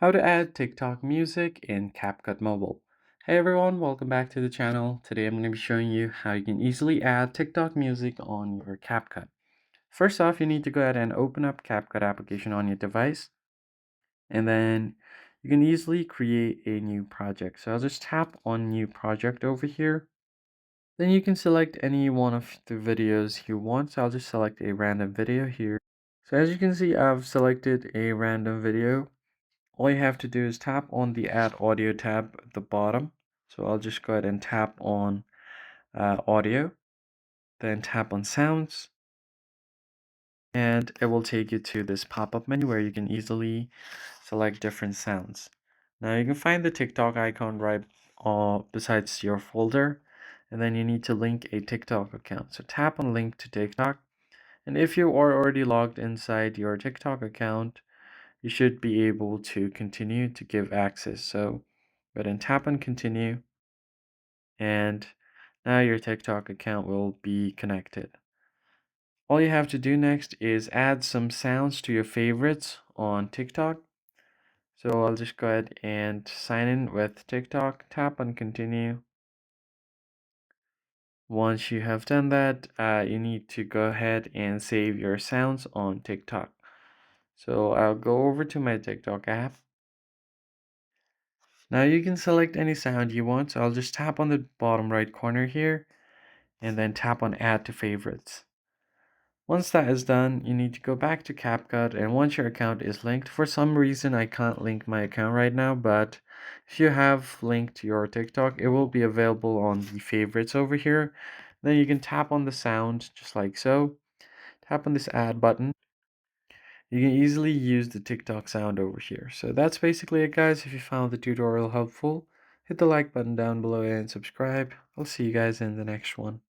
How to add TikTok music in CapCut Mobile. Hey everyone, welcome back to the channel. Today I'm going to be showing you how you can easily add TikTok music on your CapCut. First off, you need to go ahead and open up CapCut application on your device, and then you can easily create a new project. So I'll just tap on new project over here. Then you can select any one of the videos you want. So I'll just select a random video here. So as you can see, I've selected a random video. All you have to do is tap on the Add Audio tab at the bottom. So I'll just go ahead and tap on Audio, then tap on Sounds, and it will take you to this pop-up menu where you can easily select different sounds. Now you can find the TikTok icon right besides your folder, and then you need to link a TikTok account. So tap on Link to TikTok, and if you are already logged inside your TikTok account, you should be able to continue to give access. So go ahead and tap on continue, and now your TikTok account will be connected. All you have to do next is add some sounds to your favorites on TikTok. So I'll just go ahead and sign in with TikTok, tap on continue. Once you have done that, you need to go ahead and save your sounds on TikTok. So I'll go over to my TikTok app. Now you can select any sound you want, so I'll just tap on the bottom right corner here and then tap on Add to Favorites. Once that is done, you need to go back to CapCut, and once your account is linked, for some reason I can't link my account right now, but if you have linked your TikTok, it will be available on the favorites over here. Then you can tap on the sound just like so, tap on this add button. You can easily use the TikTok sound over here. So that's basically it, guys. If you found the tutorial helpful, hit the like button down below and subscribe. I'll see you guys in the next one.